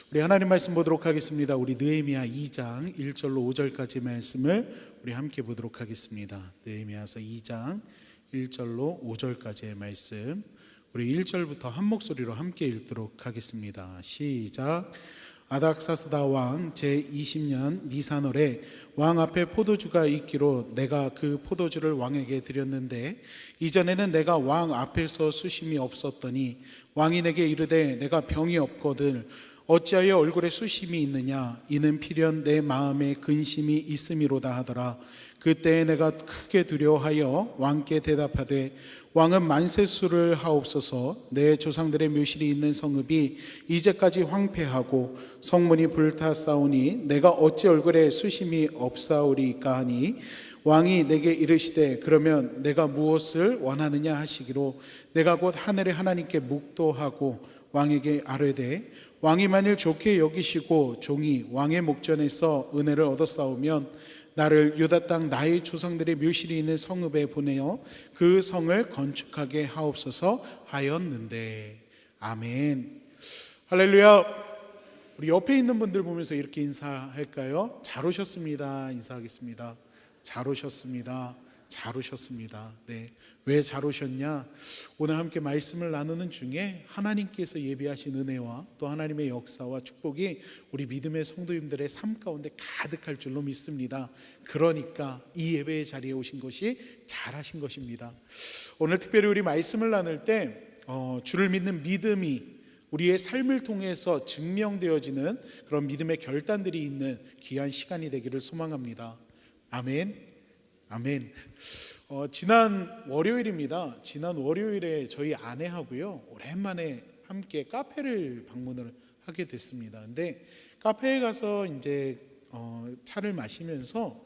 우리 하나님 말씀 보도록 하겠습니다. 우리 느헤미야 2장 1절로 5절까지 말씀을 우리 함께 보도록 하겠습니다. 느헤미야서 2장 1절로 5절까지의 말씀, 우리 1절부터 한 목소리로 함께 읽도록 하겠습니다. 시작. 아닥사스다 왕 제20년 니산월에 왕 앞에 포도주가 있기로 내가 그 포도주를 왕에게 드렸는데 이전에는 내가 왕 앞에서 수심이 없었더니 왕이 내게 이르되 내가 병이 없거든 어찌하여 얼굴에 수심이 있느냐, 이는 필연 내 마음에 근심이 있음이로다 하더라. 그때 내가 크게 두려워하여 왕께 대답하되 왕은 만세수를 하옵소서. 내 조상들의 묘실이 있는 성읍이 이제까지 황폐하고 성문이 불타싸우니 내가 어찌 얼굴에 수심이 없사오리까 하니 왕이 내게 이르시되 그러면 내가 무엇을 원하느냐 하시기로 내가 곧 하늘의 하나님께 묵도하고 왕에게 아뢰되 왕이 만일 좋게 여기시고 종이 왕의 목전에서 은혜를 얻었사오면 나를 유다 땅 나의 조상들의 묘실이 있는 성읍에 보내어 그 성을 건축하게 하옵소서 하였는데. 아멘. 할렐루야. 우리 옆에 있는 분들 보면서 이렇게 인사할까요? 잘 오셨습니다. 인사하겠습니다. 잘 오셨습니다. 잘 오셨습니다. 네. 왜 잘 오셨냐? 오늘 함께 말씀을 나누는 중에 하나님께서 예비하신 은혜와 또 하나님의 역사와 축복이 우리 믿음의 성도님들의 삶 가운데 가득할 줄로 믿습니다. 그러니까 이 예배의 자리에 오신 것이 잘하신 것입니다. 오늘 특별히 우리 말씀을 나눌 때 주를 믿는 믿음이 우리의 삶을 통해서 증명되어지는 그런 믿음의 결단들이 있는 귀한 시간이 되기를 소망합니다. 아멘. 아멘. 지난 월요일입니다. 지난 월요일에 저희 아내하고요 오랜만에 함께 카페를 방문을 하게 됐습니다. 근데 카페에 가서 이제 차를 마시면서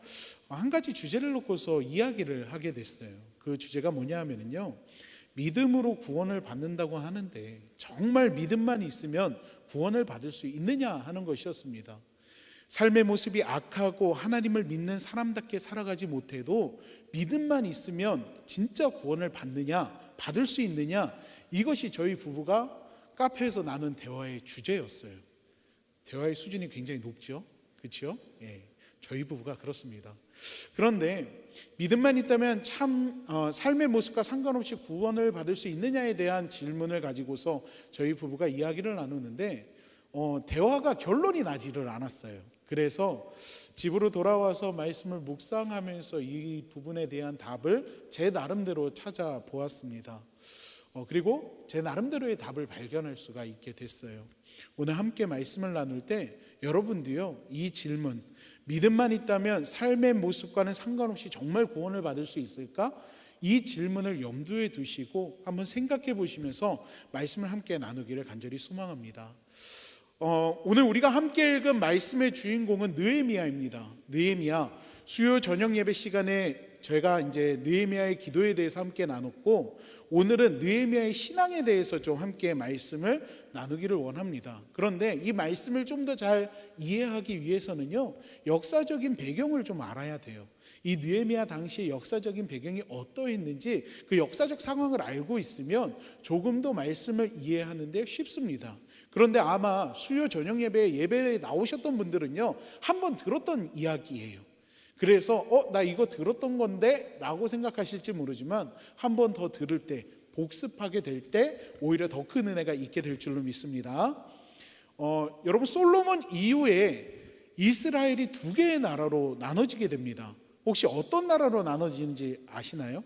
한 가지 주제를 놓고서 이야기를 하게 됐어요. 그 주제가 뭐냐 하면요, 믿음으로 구원을 받는다고 하는데 정말 믿음만 있으면 구원을 받을 수 있느냐 하는 것이었습니다. 삶의 모습이 악하고 하나님을 믿는 사람답게 살아가지 못해도 믿음만 있으면 진짜 구원을 받느냐, 받을 수 있느냐, 이것이 저희 부부가 카페에서 나눈 대화의 주제였어요. 대화의 수준이 굉장히 높죠, 그렇죠? 예, 저희 부부가 그렇습니다. 그런데 믿음만 있다면 참 삶의 모습과 상관없이 구원을 받을 수 있느냐에 대한 질문을 가지고서 저희 부부가 이야기를 나누는데 대화가 결론이 나지를 않았어요. 그래서 집으로 돌아와서 말씀을 묵상하면서 이 부분에 대한 답을 제 나름대로 찾아보았습니다. 그리고 제 나름대로의 답을 발견할 수가 있게 됐어요. 오늘 함께 말씀을 나눌 때 여러분도요, 이 질문, 믿음만 있다면 삶의 모습과는 상관없이 정말 구원을 받을 수 있을까? 이 질문을 염두에 두시고 한번 생각해 보시면서 말씀을 함께 나누기를 간절히 소망합니다. 오늘 우리가 함께 읽은 말씀의 주인공은 느헤미야입니다. 느헤미야, 수요 저녁 예배 시간에 저희가 이제 느헤미야의 기도에 대해서 함께 나눴고, 오늘은 느헤미야의 신앙에 대해서 좀 함께 말씀을 나누기를 원합니다. 그런데 이 말씀을 좀 더 잘 이해하기 위해서는요, 역사적인 배경을 좀 알아야 돼요. 이 느헤미야 당시의 역사적인 배경이 어떠했는지 그 역사적 상황을 알고 있으면 조금 더 말씀을 이해하는 데 쉽습니다. 그런데 아마 수요 저녁 예배에 나오셨던 분들은요, 한번 들었던 이야기예요. 그래서 나 이거 들었던 건데 라고 생각하실지 모르지만 한 번 더 들을 때, 복습하게 될 때 오히려 더 큰 은혜가 있게 될 줄로 믿습니다. 여러분, 솔로몬 이후에 이스라엘이 두 개의 나라로 나눠지게 됩니다. 혹시 어떤 나라로 나눠지는지 아시나요?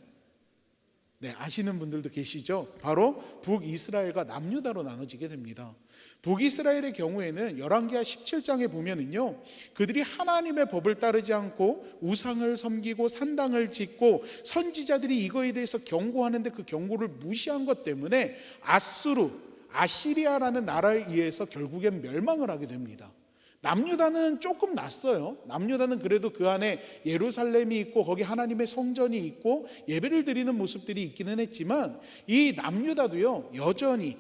네, 아시는 분들도 계시죠? 바로 북이스라엘과 남유다로 나눠지게 됩니다. 북이스라엘의 경우에는 열왕기하 17장에 보면은요, 그들이 하나님의 법을 따르지 않고 우상을 섬기고 산당을 짓고 선지자들이 이거에 대해서 경고하는데 그 경고를 무시한 것 때문에 아시리아라는 나라에 의해서 결국엔 멸망을 하게 됩니다. 남유다는 조금 낫어요. 남유다는 그래도 그 안에 예루살렘이 있고 거기 하나님의 성전이 있고 예배를 드리는 모습들이 있기는 했지만, 이 남유다도요 여전히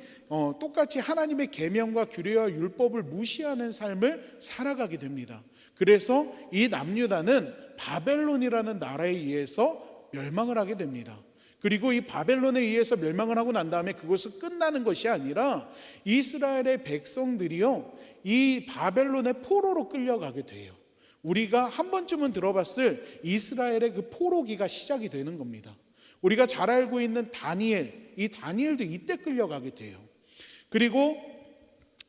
똑같이 하나님의 계명과 규례와 율법을 무시하는 삶을 살아가게 됩니다. 그래서 이 남유다는 바벨론이라는 나라에 의해서 멸망을 하게 됩니다. 그리고 이 바벨론에 의해서 멸망을 하고 난 다음에 그것은 끝나는 것이 아니라 이스라엘의 백성들이요, 이 바벨론의 포로로 끌려가게 돼요. 우리가 한 번쯤은 들어봤을 이스라엘의 그 포로기가 시작이 되는 겁니다. 우리가 잘 알고 있는 다니엘, 이 다니엘도 이때 끌려가게 돼요. 그리고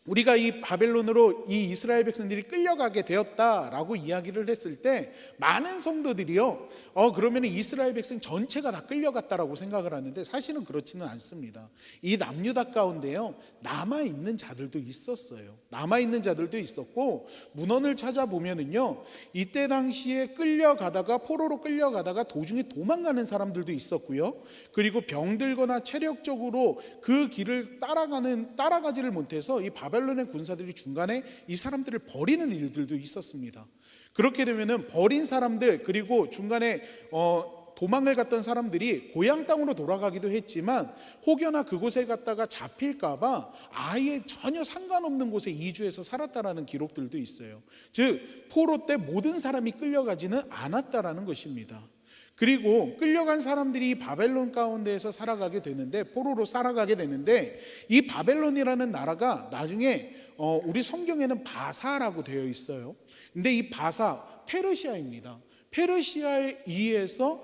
우리가 이 바벨론으로 이 이스라엘 백성들이 끌려가게 되었다라고 이야기를 했을 때 많은 성도들이요, 그러면 이스라엘 백성 전체가 다 끌려갔다라고 생각을 하는데 사실은 그렇지는 않습니다. 이 남유다 가운데요, 남아있는 자들도 있었어요. 남아있는 자들도 있었고, 문헌을 찾아보면은요, 이때 당시에 끌려가다가 포로로 끌려가다가 도중에 도망가는 사람들도 있었고요, 그리고 병들거나 체력적으로 그 길을 따라가지를 못해서 이 바벨론의 군사들이 중간에 이 사람들을 버리는 일들도 있었습니다. 그렇게 되면은 버린 사람들, 그리고 중간에 도망을 갔던 사람들이 고향 땅으로 돌아가기도 했지만 혹여나 그곳에 갔다가 잡힐까봐 아예 전혀 상관없는 곳에 이주해서 살았다라는 기록들도 있어요. 즉 포로 때 모든 사람이 끌려가지는 않았다라는 것입니다. 그리고 끌려간 사람들이 바벨론 가운데에서 살아가게 되는데, 포로로 살아가게 되는데, 이 바벨론이라는 나라가 나중에 우리 성경에는 바사라고 되어 있어요. 근데 이 바사 페르시아입니다. 페르시아에 의해서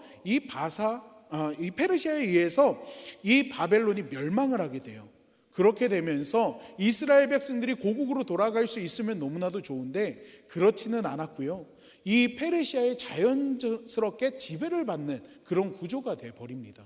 이 바벨론이 멸망을 하게 돼요. 그렇게 되면서 이스라엘 백성들이 고국으로 돌아갈 수 있으면 너무나도 좋은데 그렇지는 않았고요. 이 페르시아에 자연스럽게 지배를 받는 그런 구조가 되어버립니다.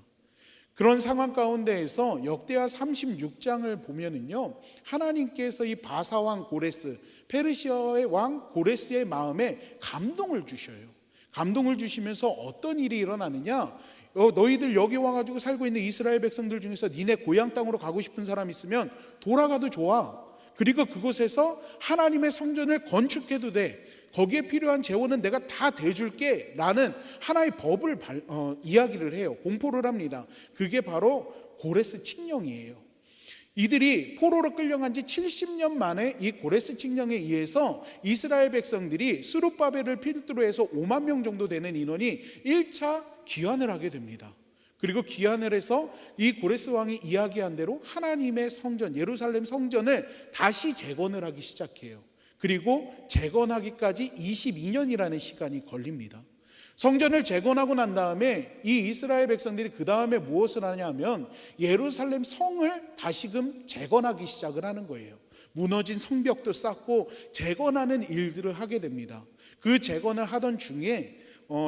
그런 상황 가운데에서 역대하 36장을 보면은요, 하나님께서 이 바사 왕 고레스, 페르시아의 왕 고레스의 마음에 감동을 주셔요. 감동을 주시면서 어떤 일이 일어나느냐, 너희들 여기 와가지고 살고 있는 이스라엘 백성들 중에서 니네 고향 땅으로 가고 싶은 사람 있으면 돌아가도 좋아. 그리고 그곳에서 하나님의 성전을 건축해도 돼. 거기에 필요한 재원은 내가 다 대줄게 라는 하나의 법을 이야기를 해요. 공포를 합니다. 그게 바로 고레스 칙령이에요. 이들이 포로로 끌려간 지 70년 만에 이 고레스 칙령에 의해서 이스라엘 백성들이 스룹바벨을 필두로 해서 5만 명 정도 되는 인원이 1차 귀환을 하게 됩니다. 그리고 귀환을 해서 이 고레스 왕이 이야기한 대로 하나님의 성전, 예루살렘 성전을 다시 재건을 하기 시작해요. 그리고 재건하기까지 22년이라는 시간이 걸립니다. 성전을 재건하고 난 다음에 이 이스라엘 백성들이 그 다음에 무엇을 하냐면 예루살렘 성을 다시금 재건하기 시작을 하는 거예요. 무너진 성벽도 쌓고 재건하는 일들을 하게 됩니다. 그 재건을 하던 중에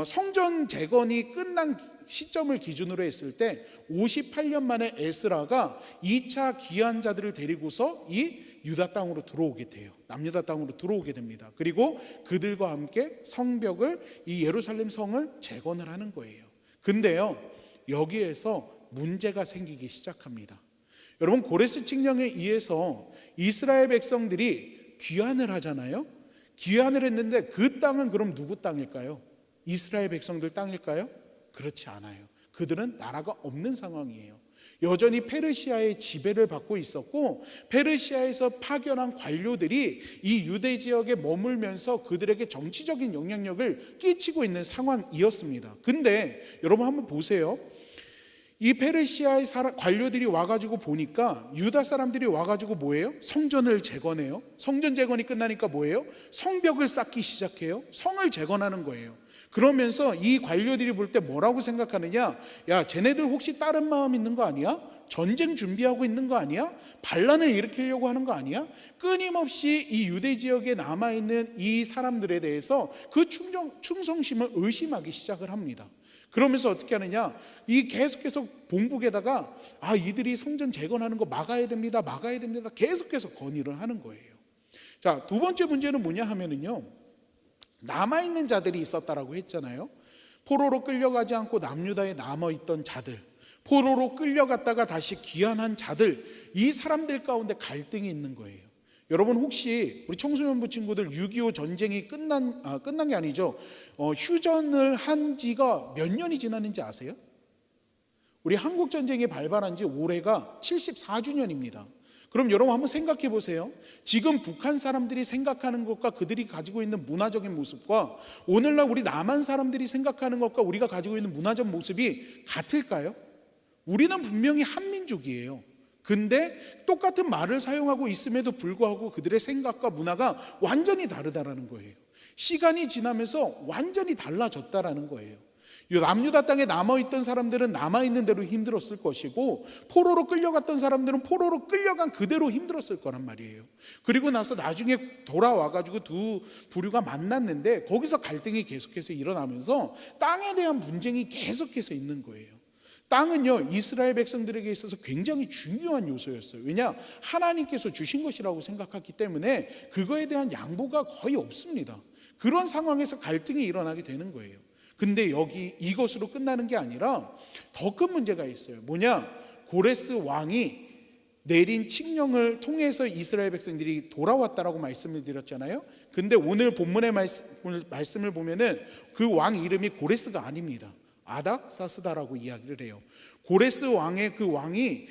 성전 재건이 끝난 시점을 기준으로 했을 때 58년 만에 에스라가 2차 귀환자들을 데리고서 이 유다 땅으로 들어오게 돼요. 남유다 땅으로 들어오게 됩니다. 그리고 그들과 함께 성벽을, 이 예루살렘 성을 재건을 하는 거예요. 근데요, 여기에서 문제가 생기기 시작합니다. 여러분, 고레스 칙령에 의해서 이스라엘 백성들이 귀환을 하잖아요. 귀환을 했는데 그 땅은 그럼 누구 땅일까요? 이스라엘 백성들 땅일까요? 그렇지 않아요. 그들은 나라가 없는 상황이에요. 여전히 페르시아의 지배를 받고 있었고, 페르시아에서 파견한 관료들이 이 유대 지역에 머물면서 그들에게 정치적인 영향력을 끼치고 있는 상황이었습니다. 근데 여러분 한번 보세요. 이 페르시아의 관료들이 와가지고 보니까 유다 사람들이 와가지고 뭐예요? 성전을 재건해요. 성전 재건이 끝나니까 뭐예요? 성벽을 쌓기 시작해요. 성을 재건하는 거예요. 그러면서 이 관료들이 볼 때 뭐라고 생각하느냐, 야, 쟤네들 혹시 다른 마음 있는 거 아니야? 전쟁 준비하고 있는 거 아니야? 반란을 일으키려고 하는 거 아니야? 끊임없이 이 유대 지역에 남아있는 이 사람들에 대해서 그 충성심을 의심하기 시작을 합니다. 그러면서 어떻게 하느냐, 이 계속해서 본국에다가 이들이 성전 재건하는 거 막아야 됩니다, 계속해서 건의를 하는 거예요. 자, 두 번째 문제는 뭐냐 하면은요, 남아있는 자들이 있었다라고 했잖아요. 포로로 끌려가지 않고 남유다에 남아있던 자들, 포로로 끌려갔다가 다시 귀환한 자들, 이 사람들 가운데 갈등이 있는 거예요. 여러분 혹시 우리 청소년부 친구들 6.25 전쟁이 끝난 게 아니죠, 휴전을 한 지가 몇 년이 지났는지 아세요? 우리 한국전쟁이 발발한 지 올해가 74주년입니다. 그럼 여러분 한번 생각해 보세요. 지금 북한 사람들이 생각하는 것과 그들이 가지고 있는 문화적인 모습과 오늘날 우리 남한 사람들이 생각하는 것과 우리가 가지고 있는 문화적 모습이 같을까요? 우리는 분명히 한민족이에요. 근데 똑같은 말을 사용하고 있음에도 불구하고 그들의 생각과 문화가 완전히 다르다라는 거예요. 시간이 지나면서 완전히 달라졌다라는 거예요. 남유다 땅에 남아있던 사람들은 남아있는 대로 힘들었을 것이고, 포로로 끌려갔던 사람들은 포로로 끌려간 그대로 힘들었을 거란 말이에요. 그리고 나서 나중에 돌아와가지고 두 부류가 만났는데 거기서 갈등이 계속해서 일어나면서 땅에 대한 분쟁이 계속해서 있는 거예요. 땅은요, 이스라엘 백성들에게 있어서 굉장히 중요한 요소였어요. 왜냐? 하나님께서 주신 것이라고 생각했기 때문에 그거에 대한 양보가 거의 없습니다. 그런 상황에서 갈등이 일어나게 되는 거예요. 근데 여기 이것으로 끝나는 게 아니라 더 큰 문제가 있어요. 뭐냐? 고레스 왕이 내린 칙령을 통해서 이스라엘 백성들이 돌아왔다라고 말씀을 드렸잖아요. 근데 오늘 본문의 말씀을 보면은 그 왕 이름이 고레스가 아닙니다. 아닥사스다라고 이야기를 해요. 고레스 왕의 그 왕이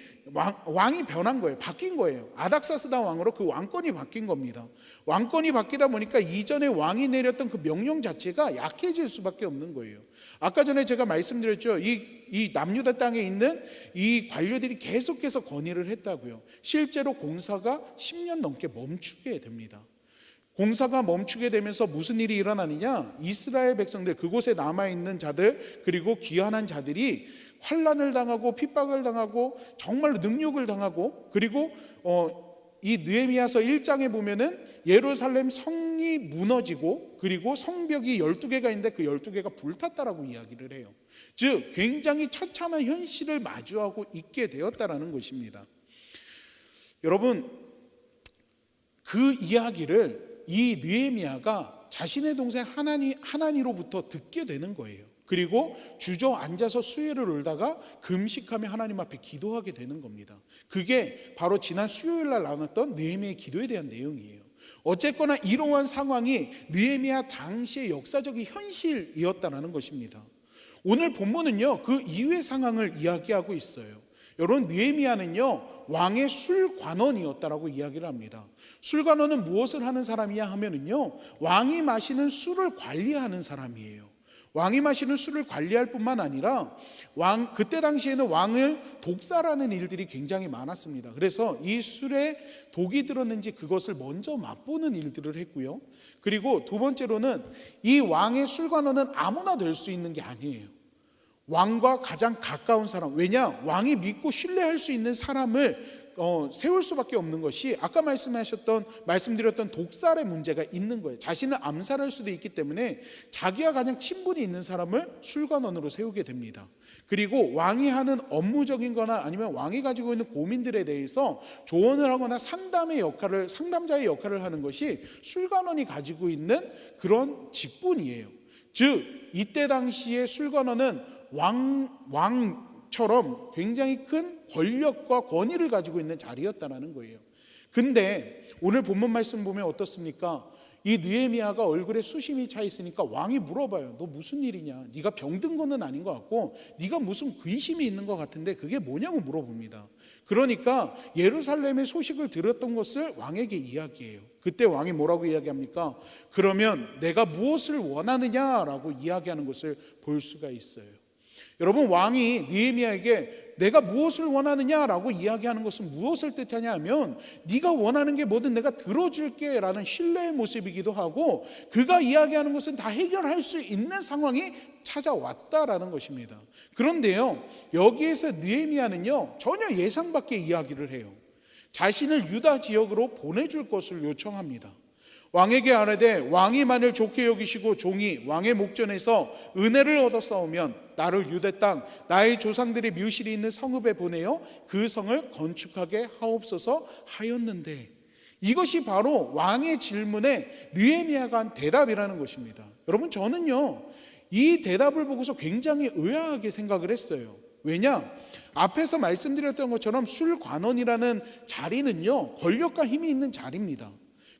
변한 거예요. 바뀐 거예요. 아닥사스다 왕으로 그 왕권이 바뀐 겁니다. 왕권이 바뀌다 보니까 이전에 왕이 내렸던 그 명령 자체가 약해질 수밖에 없는 거예요. 아까 전에 제가 말씀드렸죠. 이 남유다 땅에 있는 이 관료들이 계속해서 건의를 했다고요. 실제로 공사가 10년 넘게 멈추게 됩니다. 공사가 멈추게 되면서 무슨 일이 일어나느냐? 이스라엘 백성들, 그곳에 남아있는 자들, 그리고 귀환한 자들이 환난을 당하고 핍박을 당하고 정말로 능욕을 당하고, 그리고 이 느헤미야서 1장에 보면은 예루살렘 성이 무너지고, 그리고 성벽이 12개가 있는데 그 12개가 불탔다라고 이야기를 해요. 즉 굉장히 처참한 현실을 마주하고 있게 되었다라는 것입니다. 여러분, 그 이야기를 이 느헤미야가 자신의 동생 하나니로부터 듣게 되는 거예요. 그리고 주저앉아서 수요일을 울다가 금식하며 하나님 앞에 기도하게 되는 겁니다. 그게 바로 지난 수요일 날 나눴던 느헤미야의 기도에 대한 내용이에요. 어쨌거나 이러한 상황이 느헤미야 당시의 역사적인 현실이었다는 것입니다. 오늘 본문은요, 그 이후의 상황을 이야기하고 있어요. 여러분, 느헤미야는요, 왕의 술관원이었다라고 이야기를 합니다. 술관원은 무엇을 하는 사람이냐 하면은요, 왕이 마시는 술을 관리하는 사람이에요. 왕이 마시는 술을 관리할 뿐만 아니라 그때 당시에는 왕을 독살하는 일들이 굉장히 많았습니다. 그래서 이 술에 독이 들었는지 그것을 먼저 맛보는 일들을 했고요. 그리고 두 번째로는 이 왕의 술관원은 아무나 될 수 있는 게 아니에요. 왕과 가장 가까운 사람, 왜냐? 왕이 믿고 신뢰할 수 있는 사람을 세울 수밖에 없는 것이 아까 말씀드렸던 독살의 문제가 있는 거예요. 자신을 암살할 수도 있기 때문에 자기와 가장 친분이 있는 사람을 술관원으로 세우게 됩니다. 그리고 왕이 하는 업무적인 거나 아니면 왕이 가지고 있는 고민들에 대해서 조언을 하거나 상담자의 역할을 하는 것이 술관원이 가지고 있는 그런 직분이에요. 즉 이때 당시에 술관원은 왕처럼 굉장히 큰 권력과 권위를 가지고 있는 자리였다는 거예요. 근데 오늘 본문 말씀 보면 어떻습니까? 이 느헤미야가 얼굴에 수심이 차 있으니까 왕이 물어봐요. 너 무슨 일이냐? 네가 병든 거는 아닌 것 같고 네가 무슨 근심이 있는 것 같은데 그게 뭐냐고 물어봅니다. 그러니까 예루살렘의 소식을 들었던 것을 왕에게 이야기해요. 그때 왕이 뭐라고 이야기합니까? 그러면 내가 무엇을 원하느냐라고 이야기하는 것을 볼 수가 있어요. 여러분, 왕이 느헤미야에게 내가 무엇을 원하느냐라고 이야기하는 것은 무엇을 뜻하냐 하면 네가 원하는 게 뭐든 내가 들어줄게 라는 신뢰의 모습이기도 하고, 그가 이야기하는 것은 다 해결할 수 있는 상황이 찾아왔다라는 것입니다. 그런데요, 여기에서 느헤미야는요 전혀 예상 밖의 이야기를 해요. 자신을 유다 지역으로 보내줄 것을 요청합니다. 왕에게 아뢰되 왕이 만일 좋게 여기시고 종이 왕의 목전에서 은혜를 얻어 싸우면 나를 유대 땅 나의 조상들의 묘실이 있는 성읍에 보내어 그 성을 건축하게 하옵소서 하였는데, 이것이 바로 왕의 질문에 느헤미야가 한 대답이라는 것입니다. 여러분, 저는요 이 대답을 보고서 굉장히 의아하게 생각을 했어요. 왜냐? 앞에서 말씀드렸던 것처럼 술관원이라는 자리는요 권력과 힘이 있는 자리입니다.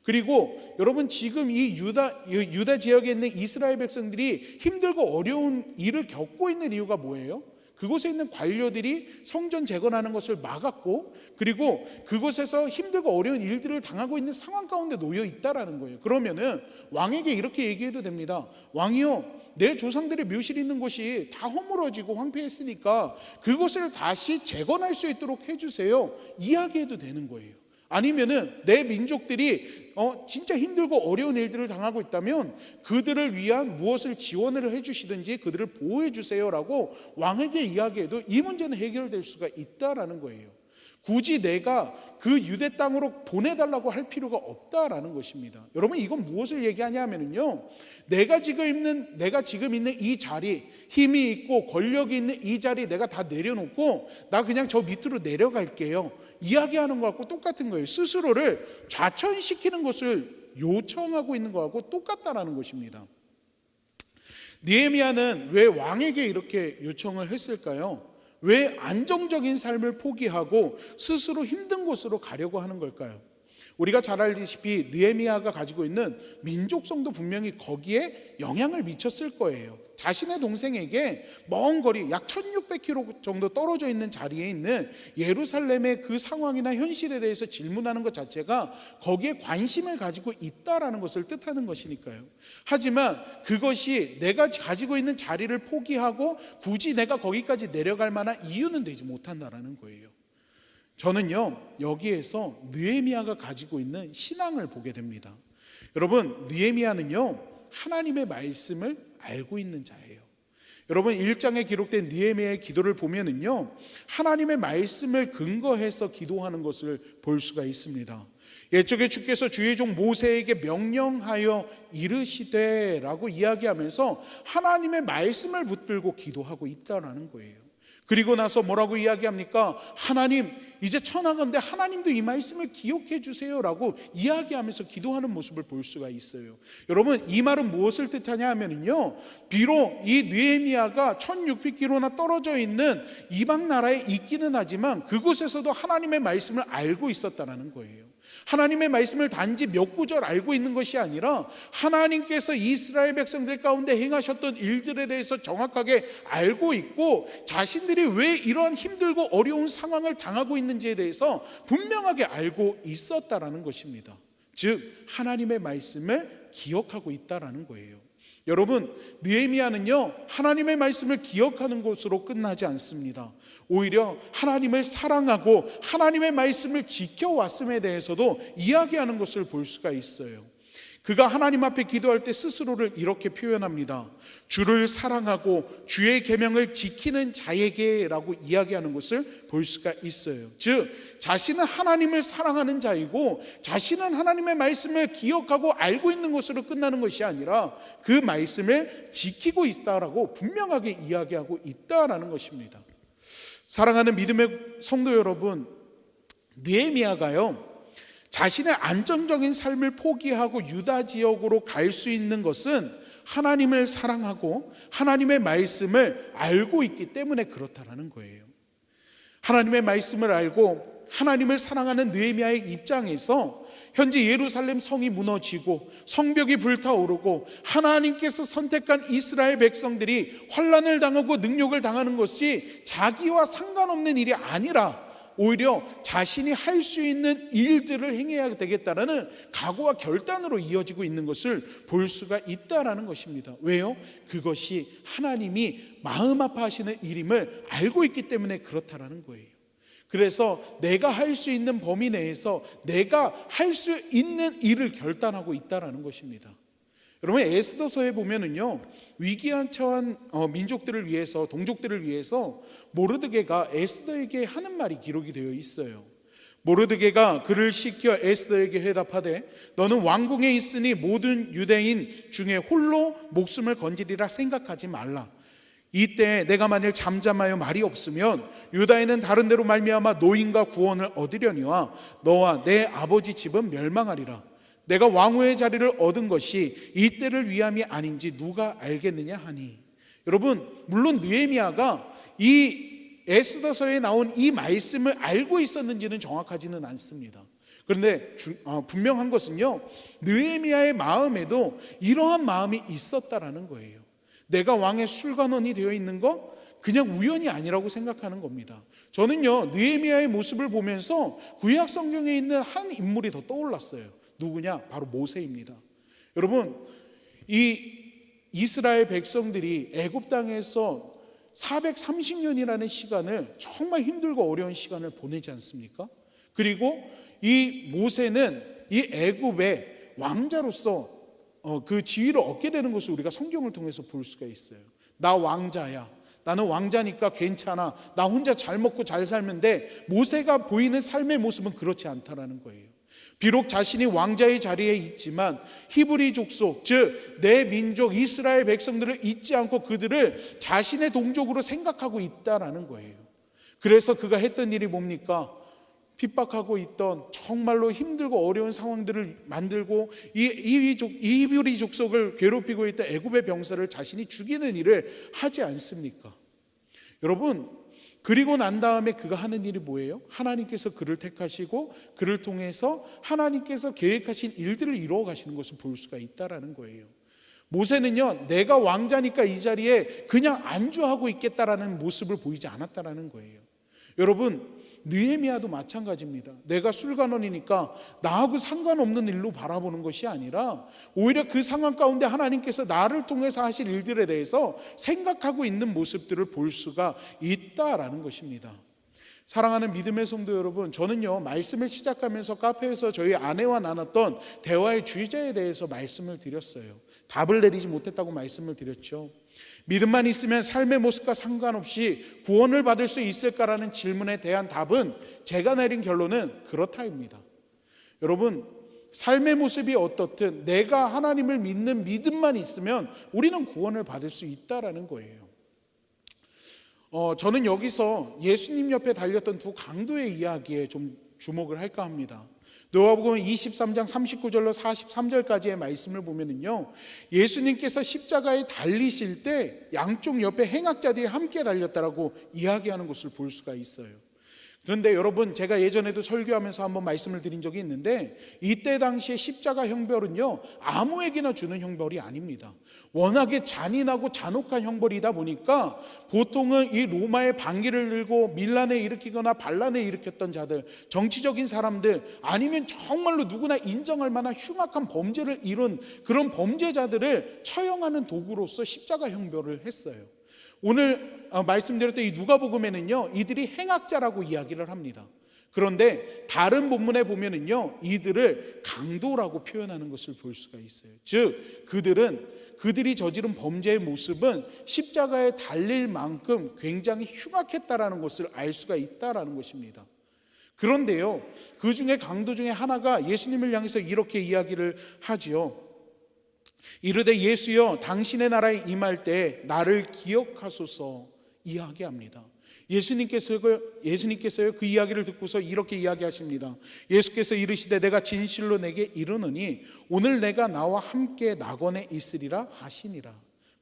그리고 여러분, 지금 이 유다 지역에 있는 이스라엘 백성들이 힘들고 어려운 일을 겪고 있는 이유가 뭐예요? 그곳에 있는 관료들이 성전 재건하는 것을 막았고, 그리고 그곳에서 힘들고 어려운 일들을 당하고 있는 상황 가운데 놓여 있다라는 거예요. 그러면은 왕에게 이렇게 얘기해도 됩니다. 왕이요, 내 조상들의 묘실이 있는 곳이 다 허물어지고 황폐했으니까 그곳을 다시 재건할 수 있도록 해주세요, 이야기해도 되는 거예요. 아니면은 내 민족들이 진짜 힘들고 어려운 일들을 당하고 있다면 그들을 위한 무엇을 지원을 해주시든지 그들을 보호해 주세요라고 왕에게 이야기해도 이 문제는 해결될 수가 있다라는 거예요. 굳이 내가 그 유대 땅으로 보내달라고 할 필요가 없다라는 것입니다. 여러분, 이건 무엇을 얘기하냐 하면요, 내가 지금 있는 이 자리, 힘이 있고 권력이 있는 이 자리 내가 다 내려놓고 나 그냥 저 밑으로 내려갈게요, 이야기하는 것하고 똑같은 거예요. 스스로를 좌천시키는 것을 요청하고 있는 것하고 똑같다라는 것입니다. 느헤미야는 왜 왕에게 이렇게 요청을 했을까요? 왜 안정적인 삶을 포기하고 스스로 힘든 곳으로 가려고 하는 걸까요? 우리가 잘 알다시피 느헤미야가 가지고 있는 민족성도 분명히 거기에 영향을 미쳤을 거예요. 자신의 동생에게 먼 거리 약 1600km 정도 떨어져 있는 자리에 있는 예루살렘의 그 상황이나 현실에 대해서 질문하는 것 자체가 거기에 관심을 가지고 있다라는 것을 뜻하는 것이니까요. 하지만 그것이 내가 가지고 있는 자리를 포기하고 굳이 내가 거기까지 내려갈 만한 이유는 되지 못한다라는 거예요. 저는요, 여기에서 느헤미야가 가지고 있는 신앙을 보게 됩니다. 여러분, 느헤미야는요, 하나님의 말씀을 알고 있는 자예요. 여러분, 1장에 기록된 느헤미야의 기도를 보면은요, 하나님의 말씀을 근거해서 기도하는 것을 볼 수가 있습니다. 옛적에 주께서 주의 종 모세에게 명령하여 이르시되 라고 이야기하면서 하나님의 말씀을 붙들고 기도하고 있다라는 거예요. 그리고 나서 뭐라고 이야기합니까? 하나님, 이제 천하건대 하나님도 이 말씀을 기억해 주세요 라고 이야기하면서 기도하는 모습을 볼 수가 있어요. 여러분, 이 말은 무엇을 뜻하냐 하면요, 비록 이 느헤미야가 1600km나 떨어져 있는 이방 나라에 있기는 하지만 그곳에서도 하나님의 말씀을 알고 있었다는 거예요. 하나님의 말씀을 단지 몇 구절 알고 있는 것이 아니라 하나님께서 이스라엘 백성들 가운데 행하셨던 일들에 대해서 정확하게 알고 있고, 자신들이 왜 이러한 힘들고 어려운 상황을 당하고 있는지에 대해서 분명하게 알고 있었다라는 것입니다. 즉, 하나님의 말씀을 기억하고 있다라는 거예요. 여러분, 느헤미야는요, 하나님의 말씀을 기억하는 것으로 끝나지 않습니다. 오히려 하나님을 사랑하고 하나님의 말씀을 지켜왔음에 대해서도 이야기하는 것을 볼 수가 있어요. 그가 하나님 앞에 기도할 때 스스로를 이렇게 표현합니다. 주를 사랑하고 주의 계명을 지키는 자에게 라고 이야기하는 것을 볼 수가 있어요. 즉, 자신은 하나님을 사랑하는 자이고 자신은 하나님의 말씀을 기억하고 알고 있는 것으로 끝나는 것이 아니라 그 말씀을 지키고 있다라고 분명하게 이야기하고 있다라는 것입니다. 사랑하는 믿음의 성도 여러분, 느헤미야가요, 자신의 안정적인 삶을 포기하고 유다 지역으로 갈 수 있는 것은 하나님을 사랑하고 하나님의 말씀을 알고 있기 때문에 그렇다라는 거예요. 하나님의 말씀을 알고 하나님을 사랑하는 느헤미야의 입장에서 현재 예루살렘 성이 무너지고 성벽이 불타오르고 하나님께서 선택한 이스라엘 백성들이 환난을 당하고 능욕을 당하는 것이 자기와 상관없는 일이 아니라 오히려 자신이 할 수 있는 일들을 행해야 되겠다라는 각오와 결단으로 이어지고 있는 것을 볼 수가 있다라는 것입니다. 왜요? 그것이 하나님이 마음 아파하시는 일임을 알고 있기 때문에 그렇다라는 거예요. 그래서 내가 할 수 있는 범위 내에서 내가 할 수 있는 일을 결단하고 있다라는 것입니다. 여러분, 에스더서에 보면은요, 위기한 처한 민족들을 위해서, 동족들을 위해서 모르드게가 에스더에게 하는 말이 기록이 되어 있어요. 모르드게가 그를 시켜 에스더에게 회답하되 너는 왕궁에 있으니 모든 유대인 중에 홀로 목숨을 건지리라 생각하지 말라. 이때 내가 만일 잠잠하여 말이 없으면 유다인은 다른 데로 말미암아 노임과 구원을 얻으려니와 너와 내 아버지 집은 멸망하리라. 내가 왕후의 자리를 얻은 것이 이때를 위함이 아닌지 누가 알겠느냐 하니. 여러분, 물론 느헤미야가 이 에스더서에 나온 이 말씀을 알고 있었는지는 정확하지는 않습니다. 그런데 분명한 것은요, 느헤미야의 마음에도 이러한 마음이 있었다라는 거예요. 내가 왕의 술관원이 되어 있는 거, 그냥 우연이 아니라고 생각하는 겁니다. 저는요, 느헤미야의 모습을 보면서 구약 성경에 있는 한 인물이 더 떠올랐어요. 누구냐? 바로 모세입니다. 여러분, 이 이스라엘 백성들이 애굽 땅에서 430년이라는 시간을 정말 힘들고 어려운 시간을 보내지 않습니까? 그리고 이 모세는 이 애굽의 왕자로서 그 지위를 얻게 되는 것을 우리가 성경을 통해서 볼 수가 있어요. 나 왕자야. 나는 왕자니까 괜찮아. 나 혼자 잘 먹고 잘 살면 돼. 모세가 보이는 삶의 모습은 그렇지 않다라는 거예요. 비록 자신이 왕자의 자리에 있지만 히브리 족속, 즉 내 민족 이스라엘 백성들을 잊지 않고 그들을 자신의 동족으로 생각하고 있다라는 거예요. 그래서 그가 했던 일이 뭡니까? 핍박하고 있던 정말로 힘들고 어려운 상황들을 만들고 이 히브리 족속을 괴롭히고 있던 애굽의 병사를 자신이 죽이는 일을 하지 않습니까? 여러분, 그리고 난 다음에 그가 하는 일이 뭐예요? 하나님께서 그를 택하시고 그를 통해서 하나님께서 계획하신 일들을 이루어 가시는 것을 볼 수가 있다라는 거예요. 모세는요, 내가 왕자니까 이 자리에 그냥 안주하고 있겠다라는 모습을 보이지 않았다라는 거예요. 여러분, 느헤미야도 마찬가지입니다. 내가 술관원이니까 나하고 상관없는 일로 바라보는 것이 아니라 오히려 그 상황 가운데 하나님께서 나를 통해서 하실 일들에 대해서 생각하고 있는 모습들을 볼 수가 있다라는 것입니다. 사랑하는 믿음의 성도 여러분, 저는요, 말씀을 시작하면서 카페에서 저희 아내와 나눴던 대화의 주제에 대해서 말씀을 드렸어요. 답을 내리지 못했다고 말씀을 드렸죠. 믿음만 있으면 삶의 모습과 상관없이 구원을 받을 수 있을까라는 질문에 대한 답은 제가 내린 결론은 그렇다입니다. 여러분, 삶의 모습이 어떻든 내가 하나님을 믿는 믿음만 있으면 우리는 구원을 받을 수 있다라는 거예요. 저는 여기서 예수님 옆에 달렸던 두 강도의 이야기에 좀 주목을 할까 합니다. 누가복음 23장 39절로 43절까지의 말씀을 보면은요, 예수님께서 십자가에 달리실 때 양쪽 옆에 행악자들이 함께 달렸다라고 이야기하는 것을 볼 수가 있어요. 그런데 여러분, 제가 예전에도 설교하면서 한번 말씀을 드린 적이 있는데, 이때 당시에 십자가 형벌은요, 아무에게나 주는 형벌이 아닙니다. 워낙에 잔인하고 잔혹한 형벌이다 보니까 보통은 이 로마의 반기를 들고 밀란을 일으키거나 반란을 일으켰던 자들, 정치적인 사람들, 아니면 정말로 누구나 인정할 만한 흉악한 범죄를 이룬 그런 범죄자들을 처형하는 도구로서 십자가 형벌을 했어요. 오늘 말씀드렸던 이 누가복음에는요, 이들이 행악자라고 이야기를 합니다. 그런데 다른 본문에 보면은요, 이들을 강도라고 표현하는 것을 볼 수가 있어요. 즉 그들이 저지른 범죄의 모습은 십자가에 달릴 만큼 굉장히 흉악했다라는 것을 알 수가 있다라는 것입니다. 그런데요, 그 중에 강도 중에 하나가 예수님을 향해서 이렇게 이야기를 하지요. 이르되 예수여, 당신의 나라에 임할 때 나를 기억하소서 이야기합니다. 예수님께서요, 그 이야기를 듣고서 이렇게 이야기하십니다. 예수께서 이르시되 내가 진실로 내게 이르노니 오늘 내가 나와 함께 낙원에 있으리라 하시니라.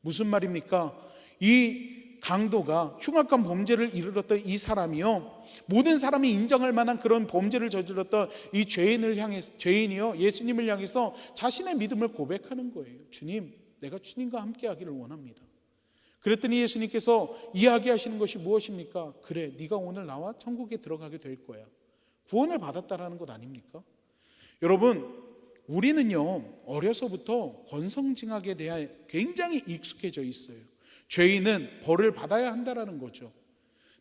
무슨 말입니까? 이 강도가 흉악한 범죄를 이르렀던 이 사람이요, 모든 사람이 인정할 만한 그런 범죄를 저질렀던 이 죄인이요, 예수님을 향해서 자신의 믿음을 고백하는 거예요. 주님, 내가 주님과 함께 하기를 원합니다. 그랬더니 예수님께서 이야기하시는 것이 무엇입니까? 그래, 네가 오늘 나와 천국에 들어가게 될 거야. 구원을 받았다라는 것 아닙니까? 여러분, 우리는요, 어려서부터 권성징악에 대해 굉장히 익숙해져 있어요. 죄인은 벌을 받아야 한다라는 거죠.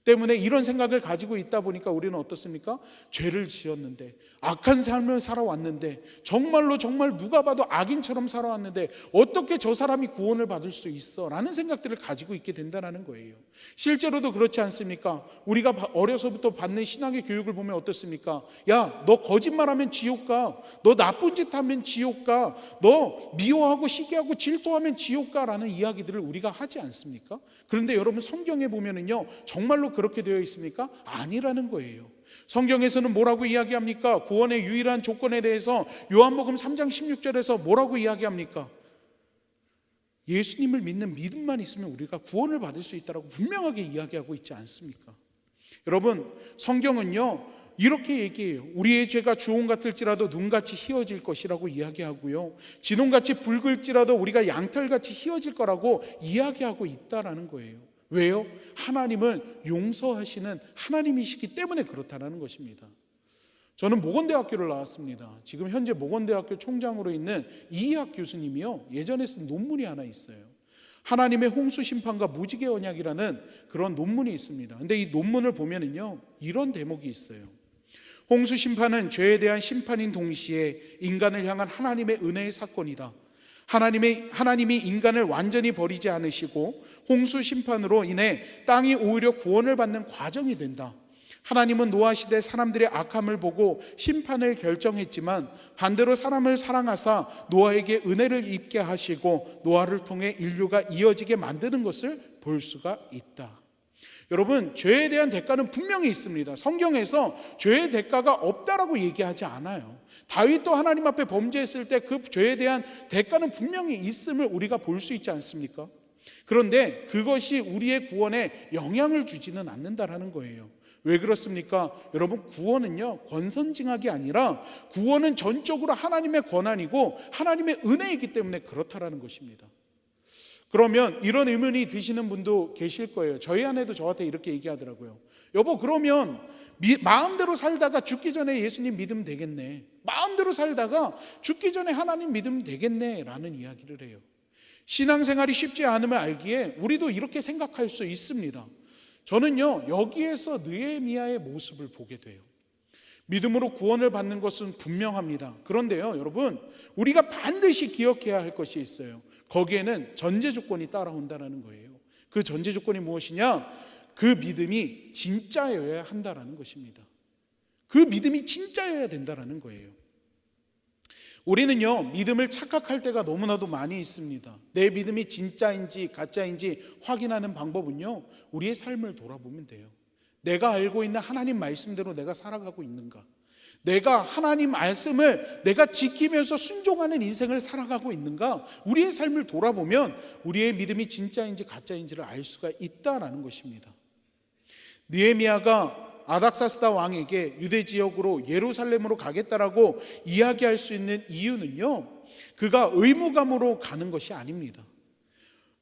때문에 이런 생각을 가지고 있다 보니까 우리는 어떻습니까? 죄를 지었는데, 악한 삶을 살아왔는데, 정말 누가 봐도 악인처럼 살아왔는데 어떻게 저 사람이 구원을 받을 수 있어? 라는 생각들을 가지고 있게 된다는 거예요. 실제로도 그렇지 않습니까? 우리가 어려서부터 받는 신앙의 교육을 보면 어떻습니까? 야, 너 거짓말하면 지옥 가. 너 나쁜 짓 하면 지옥 가. 너 미워하고 시기하고 질투하면 지옥 가라는 이야기들을 우리가 하지 않습니까? 그런데 여러분, 성경에 보면은요, 정말로 그렇게 되어 있습니까? 아니라는 거예요. 성경에서는 뭐라고 이야기합니까? 구원의 유일한 조건에 대해서 요한복음 3장 16절에서 뭐라고 이야기합니까? 예수님을 믿는 믿음만 있으면 우리가 구원을 받을 수 있다고 분명하게 이야기하고 있지 않습니까? 여러분, 성경은요, 이렇게 얘기해요. 우리의 죄가 주홍 같을지라도 눈같이 희어질 것이라고 이야기하고요, 진홍같이 붉을지라도 우리가 양털같이 희어질 거라고 이야기하고 있다라는 거예요. 왜요? 하나님은 용서하시는 하나님이시기 때문에 그렇다는 것입니다. 저는 모건대학교를 나왔습니다. 지금 현재 모건대학교 총장으로 있는 이희학 교수님이요, 예전에 쓴 논문이 하나 있어요. 하나님의 홍수 심판과 무지개 언약이라는 그런 논문이 있습니다. 근데 이 논문을 보면은요, 이런 대목이 있어요. 홍수 심판은 죄에 대한 심판인 동시에 인간을 향한 하나님의 은혜의 사건이다. 하나님이 인간을 완전히 버리지 않으시고 홍수 심판으로 인해 땅이 오히려 구원을 받는 과정이 된다. 하나님은 노아 시대 사람들의 악함을 보고 심판을 결정했지만 반대로 사람을 사랑하사 노아에게 은혜를 입게 하시고 노아를 통해 인류가 이어지게 만드는 것을 볼 수가 있다. 여러분, 죄에 대한 대가는 분명히 있습니다. 성경에서 죄의 대가가 없다라고 얘기하지 않아요. 다윗도 하나님 앞에 범죄했을 때 그 죄에 대한 대가는 분명히 있음을 우리가 볼 수 있지 않습니까? 그런데 그것이 우리의 구원에 영향을 주지는 않는다라는 거예요. 왜 그렇습니까? 여러분, 구원은요, 권선징악이 아니라 구원은 전적으로 하나님의 권한이고 하나님의 은혜이기 때문에 그렇다라는 것입니다. 그러면 이런 의문이 드시는 분도 계실 거예요. 저희 아내도 저한테 이렇게 얘기하더라고요. 여보, 그러면 마음대로 살다가 죽기 전에 예수님 믿으면 되겠네. 마음대로 살다가 죽기 전에 하나님 믿으면 되겠네 라는 이야기를 해요. 신앙생활이 쉽지 않음을 알기에 우리도 이렇게 생각할 수 있습니다. 저는요, 여기에서 느헤미야의 모습을 보게 돼요. 믿음으로 구원을 받는 것은 분명합니다. 그런데요, 여러분, 우리가 반드시 기억해야 할 것이 있어요. 거기에는 전제 조건이 따라온다는 거예요. 그 전제 조건이 무엇이냐? 그 믿음이 진짜여야 한다는 것입니다. 그 믿음이 진짜여야 된다는 거예요. 우리는요, 믿음을 착각할 때가 너무나도 많이 있습니다. 내 믿음이 진짜인지 가짜인지 확인하는 방법은요, 우리의 삶을 돌아보면 돼요. 내가 알고 있는 하나님 말씀대로 내가 살아가고 있는가? 내가 하나님 말씀을 내가 지키면서 순종하는 인생을 살아가고 있는가? 우리의 삶을 돌아보면 우리의 믿음이 진짜인지 가짜인지를 알 수가 있다는 것입니다. 느헤미야가 아닥사스다 왕에게 유대 지역으로 예루살렘으로 가겠다라고 이야기할 수 있는 이유는요, 그가 의무감으로 가는 것이 아닙니다.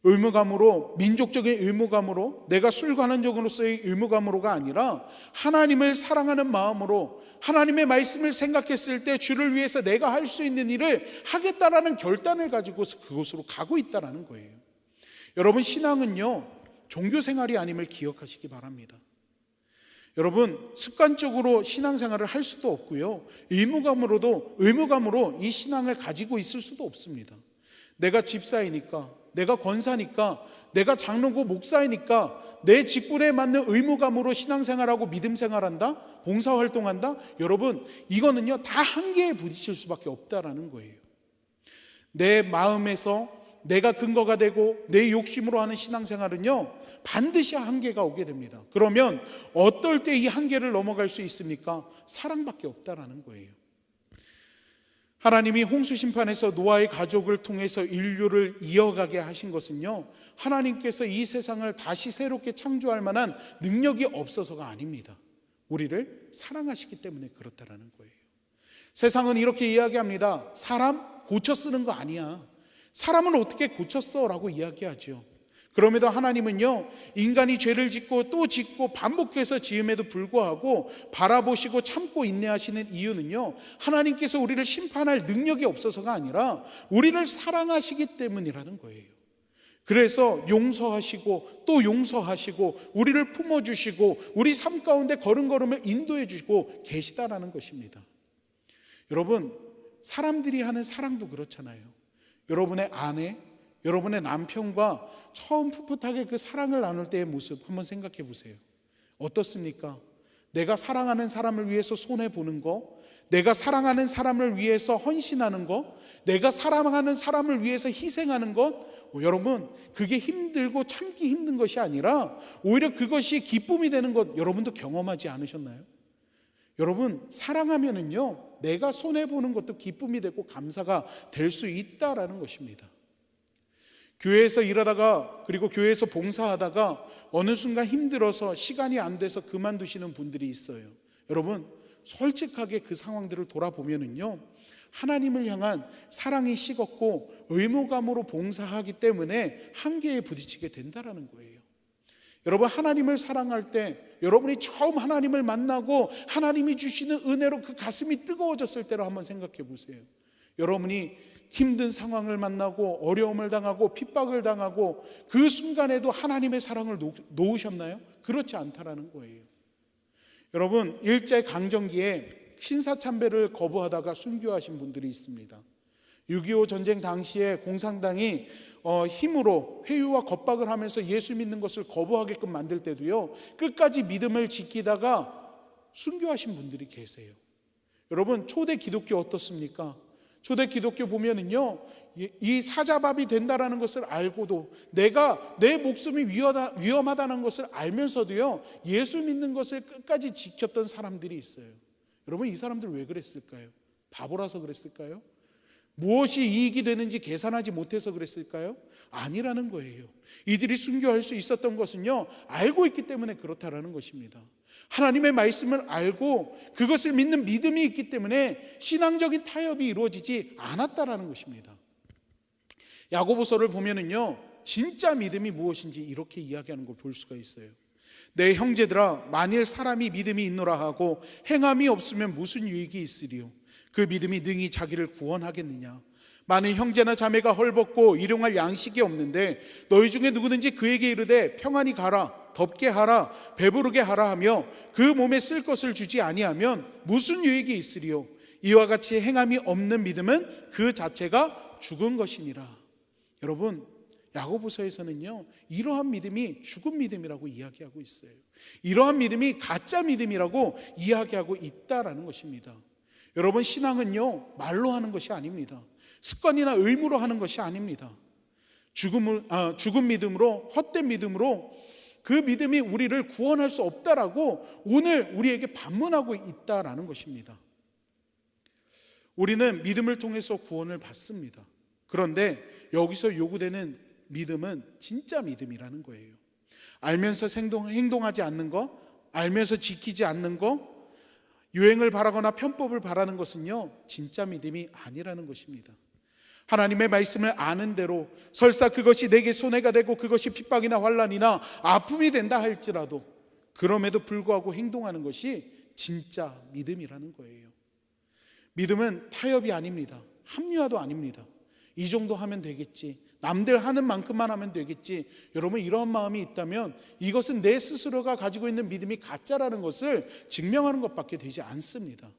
의무감으로, 민족적인 의무감으로, 내가 술관원적으로서의 의무감으로가 아니라 하나님을 사랑하는 마음으로, 하나님의 말씀을 생각했을 때 주를 위해서 내가 할 수 있는 일을 하겠다라는 결단을 가지고 그곳으로 가고 있다는 거예요. 여러분, 신앙은요, 종교생활이 아님을 기억하시기 바랍니다. 여러분, 습관적으로 신앙생활을 할 수도 없고요, 의무감으로 이 신앙을 가지고 있을 수도 없습니다. 내가 집사이니까, 내가 권사니까, 내가 장로고 목사이니까 내 직분에 맞는 의무감으로 신앙생활하고 믿음생활한다? 봉사활동한다? 여러분, 이거는요, 다 한계에 부딪힐 수밖에 없다라는 거예요. 내 마음에서 내가 근거가 되고 내 욕심으로 하는 신앙생활은요, 반드시 한계가 오게 됩니다. 그러면 어떨 때 이 한계를 넘어갈 수 있습니까? 사랑밖에 없다라는 거예요. 하나님이 홍수 심판에서 노아의 가족을 통해서 인류를 이어가게 하신 것은요, 하나님께서 이 세상을 다시 새롭게 창조할 만한 능력이 없어서가 아닙니다. 우리를 사랑하시기 때문에 그렇다라는 거예요. 세상은 이렇게 이야기합니다. 사람 고쳐 쓰는 거 아니야. 사람은 어떻게 고쳤어? 라고 이야기하죠. 그럼에도 하나님은요, 인간이 죄를 짓고 또 짓고 반복해서 지음에도 불구하고 바라보시고 참고 인내하시는 이유는요, 하나님께서 우리를 심판할 능력이 없어서가 아니라 우리를 사랑하시기 때문이라는 거예요. 그래서 용서하시고 또 용서하시고 우리를 품어주시고 우리 삶 가운데 걸음걸음을 인도해 주시고 계시다라는 것입니다. 여러분, 사람들이 하는 사랑도 그렇잖아요. 여러분의 아내, 여러분의 남편과 처음 풋풋하게 그 사랑을 나눌 때의 모습 한번 생각해 보세요. 어떻습니까? 내가 사랑하는 사람을 위해서 손해보는 거, 내가 사랑하는 사람을 위해서 헌신하는 것, 내가 사랑하는 사람을 위해서 희생하는 것, 여러분, 그게 힘들고 참기 힘든 것이 아니라 오히려 그것이 기쁨이 되는 것, 여러분도 경험하지 않으셨나요? 여러분, 사랑하면은요, 내가 손해보는 것도 기쁨이 되고 감사가 될 수 있다라는 것입니다. 교회에서 일하다가, 그리고 교회에서 봉사하다가 어느 순간 힘들어서 시간이 안 돼서 그만두시는 분들이 있어요. 여러분, 솔직하게 그 상황들을 돌아보면은요, 하나님을 향한 사랑이 식었고 의무감으로 봉사하기 때문에 한계에 부딪히게 된다라는 거예요. 여러분, 하나님을 사랑할 때, 여러분이 처음 하나님을 만나고 하나님이 주시는 은혜로 그 가슴이 뜨거워졌을 때를 한번 생각해 보세요. 여러분이 힘든 상황을 만나고 어려움을 당하고 핍박을 당하고 그 순간에도 하나님의 사랑을 놓으셨나요? 그렇지 않다라는 거예요. 여러분, 일제강점기에 신사참배를 거부하다가 순교하신 분들이 있습니다. 6.25 전쟁 당시에 공산당이 힘으로 회유와 겁박을 하면서 예수 믿는 것을 거부하게끔 만들 때도요, 끝까지 믿음을 지키다가 순교하신 분들이 계세요. 여러분, 초대 기독교 어떻습니까? 초대 기독교 보면은요, 이 사자밥이 된다라는 것을 알고도 내가 내 목숨이 위험하다는 것을 알면서도요, 예수 믿는 것을 끝까지 지켰던 사람들이 있어요. 여러분, 이 사람들 왜 그랬을까요? 바보라서 그랬을까요? 무엇이 이익이 되는지 계산하지 못해서 그랬을까요? 아니라는 거예요. 이들이 순교할 수 있었던 것은요, 알고 있기 때문에 그렇다라는 것입니다. 하나님의 말씀을 알고 그것을 믿는 믿음이 있기 때문에 신앙적인 타협이 이루어지지 않았다라는 것입니다. 야고보서를 보면은요, 진짜 믿음이 무엇인지 이렇게 이야기하는 걸 볼 수가 있어요. 내 형제들아, 만일 사람이 믿음이 있노라 하고 행함이 없으면 무슨 유익이 있으리요? 그 믿음이 능히 자기를 구원하겠느냐? 많은 형제나 자매가 헐벗고 일용할 양식이 없는데 너희 중에 누구든지 그에게 이르되 평안히 가라, 덥게 하라, 배부르게 하라 하며 그 몸에 쓸 것을 주지 아니하면 무슨 유익이 있으리요? 이와 같이 행함이 없는 믿음은 그 자체가 죽은 것이니라. 여러분, 야고보서에서는요, 이러한 믿음이 죽은 믿음이라고 이야기하고 있어요. 이러한 믿음이 가짜 믿음이라고 이야기하고 있다라는 것입니다. 여러분, 신앙은요, 말로 하는 것이 아닙니다. 습관이나 의무로 하는 것이 아닙니다. 죽은 믿음으로, 헛된 믿음으로 그 믿음이 우리를 구원할 수 없다라고 오늘 우리에게 반문하고 있다라는 것입니다. 우리는 믿음을 통해서 구원을 받습니다. 그런데 여기서 요구되는 믿음은 진짜 믿음이라는 거예요. 알면서 행동하지 않는 거, 알면서 지키지 않는 거, 유행을 바라거나 편법을 바라는 것은요, 진짜 믿음이 아니라는 것입니다. 하나님의 말씀을 아는 대로 설사 그것이 내게 손해가 되고 그것이 핍박이나 환난이나 아픔이 된다 할지라도 그럼에도 불구하고 행동하는 것이 진짜 믿음이라는 거예요. 믿음은 타협이 아닙니다. 합리화도 아닙니다. 이 정도 하면 되겠지, 남들 하는 만큼만 하면 되겠지. 여러분, 이런 마음이 있다면 이것은 내 스스로가 가지고 있는 믿음이 가짜라는 것을 증명하는 것밖에 되지 않습니다.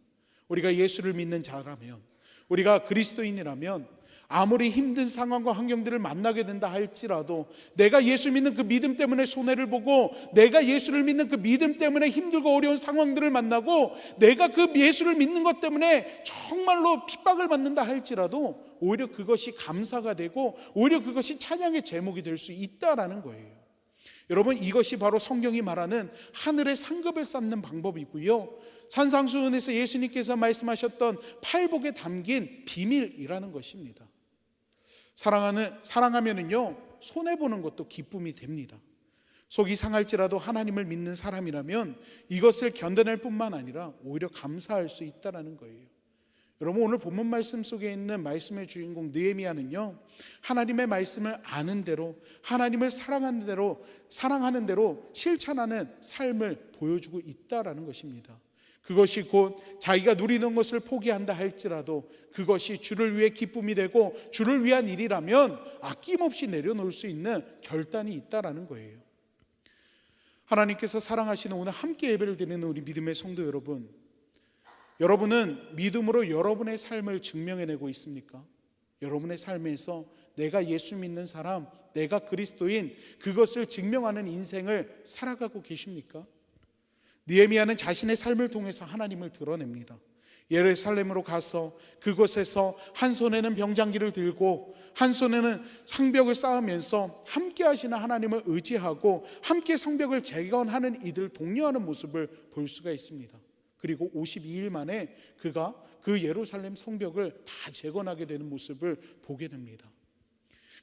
우리가 예수를 믿는 자라면, 우리가 그리스도인이라면 아무리 힘든 상황과 환경들을 만나게 된다 할지라도 내가 예수 믿는 그 믿음 때문에 손해를 보고 내가 예수를 믿는 그 믿음 때문에 힘들고 어려운 상황들을 만나고 내가 그 예수를 믿는 것 때문에 정말로 핍박을 받는다 할지라도 오히려 그것이 감사가 되고 오히려 그것이 찬양의 제목이 될 수 있다라는 거예요. 여러분, 이것이 바로 성경이 말하는 하늘의 상급을 쌓는 방법이고요, 산상수훈에서 예수님께서 말씀하셨던 팔복에 담긴 비밀이라는 것입니다. 사랑하면은요, 손해보는 것도 기쁨이 됩니다. 속이 상할지라도 하나님을 믿는 사람이라면 이것을 견뎌낼 뿐만 아니라 오히려 감사할 수 있다는 거예요. 여러분, 오늘 본문 말씀 속에 있는 말씀의 주인공 느헤미야는요, 하나님의 말씀을 아는 대로, 하나님을 사랑하는 대로 실천하는 삶을 보여주고 있다라는 것입니다. 그것이 곧 자기가 누리는 것을 포기한다 할지라도 그것이 주를 위해 기쁨이 되고 주를 위한 일이라면 아낌없이 내려놓을 수 있는 결단이 있다라는 거예요. 하나님께서 사랑하시는 오늘 함께 예배를 드리는 우리 믿음의 성도 여러분, 여러분은 믿음으로 여러분의 삶을 증명해내고 있습니까? 여러분의 삶에서 내가 예수 믿는 사람, 내가 그리스도인, 그것을 증명하는 인생을 살아가고 계십니까? 느헤미야는 자신의 삶을 통해서 하나님을 드러냅니다. 예루살렘으로 가서 그곳에서 한 손에는 병장기를 들고 한 손에는 성벽을 쌓으면서 함께 하시는 하나님을 의지하고 함께 성벽을 재건하는 이들 독려하는 모습을 볼 수가 있습니다. 그리고 52일 만에 그가 그 예루살렘 성벽을 다 재건하게 되는 모습을 보게 됩니다.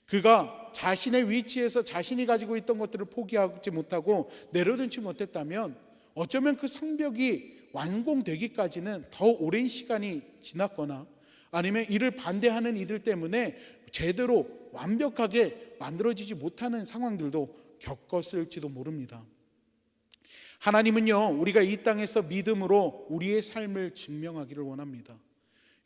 그가 자신의 위치에서 자신이 가지고 있던 것들을 포기하지 못하고 내려놓지 못했다면 어쩌면 그 성벽이 완공되기까지는 더 오랜 시간이 지났거나 아니면 이를 반대하는 이들 때문에 제대로 완벽하게 만들어지지 못하는 상황들도 겪었을지도 모릅니다. 하나님은요, 우리가 이 땅에서 믿음으로 우리의 삶을 증명하기를 원합니다.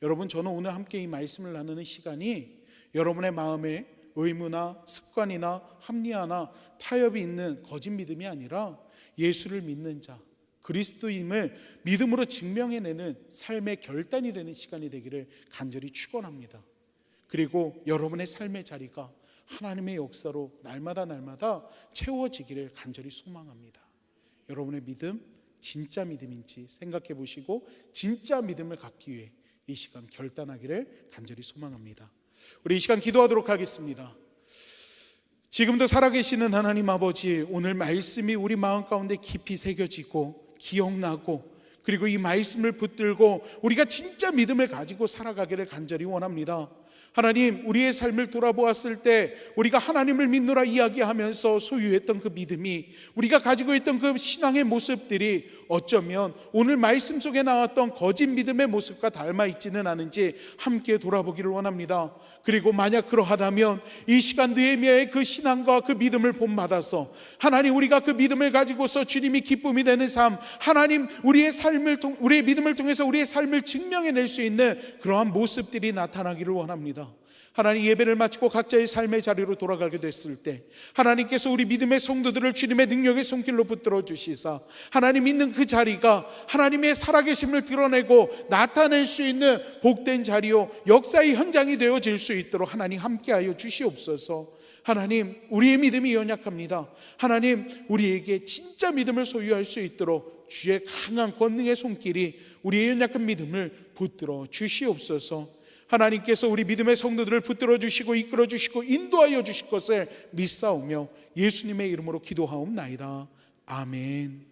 여러분, 저는 오늘 함께 이 말씀을 나누는 시간이 여러분의 마음에 의무나 습관이나 합리화나 타협이 있는 거짓 믿음이 아니라 예수를 믿는 자, 그리스도임을 믿음으로 증명해내는 삶의 결단이 되는 시간이 되기를 간절히 축원합니다. 그리고 여러분의 삶의 자리가 하나님의 역사로 날마다 채워지기를 간절히 소망합니다. 여러분의 믿음, 진짜 믿음인지 생각해 보시고 진짜 믿음을 갖기 위해 이 시간 결단하기를 간절히 소망합니다. 우리 이 시간 기도하도록 하겠습니다. 지금도 살아계시는 하나님 아버지, 오늘 말씀이 우리 마음 가운데 깊이 새겨지고 기억나고, 그리고 이 말씀을 붙들고 우리가 진짜 믿음을 가지고 살아가기를 간절히 원합니다. 하나님, 우리의 삶을 돌아보았을 때 우리가 하나님을 믿노라 이야기하면서 소유했던 그 믿음이, 우리가 가지고 있던 그 신앙의 모습들이 어쩌면 오늘 말씀 속에 나왔던 거짓 믿음의 모습과 닮아 있지는 않은지 함께 돌아보기를 원합니다. 그리고 만약 그러하다면 이 시간 느헤미야의 그 신앙과 그 믿음을 본받아서 하나님, 우리가 그 믿음을 가지고서 주님이 기쁨이 되는 삶, 하나님, 우리의 믿음을 통해서 우리의 삶을 증명해낼 수 있는 그러한 모습들이 나타나기를 원합니다. 하나님, 예배를 마치고 각자의 삶의 자리로 돌아가게 됐을 때 하나님께서 우리 믿음의 성도들을 주님의 능력의 손길로 붙들어 주시사 하나님 있는 그 자리가 하나님의 살아계심을 드러내고 나타낼 수 있는 복된 자리요, 역사의 현장이 되어질 수 있도록 하나님 함께하여 주시옵소서. 하나님, 우리의 믿음이 연약합니다. 하나님, 우리에게 진짜 믿음을 소유할 수 있도록 주의 강한 권능의 손길이 우리의 연약한 믿음을 붙들어 주시옵소서. 하나님께서 우리 믿음의 성도들을 붙들어 주시고 이끌어 주시고 인도하여 주실 것을 믿사오며 예수님의 이름으로 기도하옵나이다. 아멘.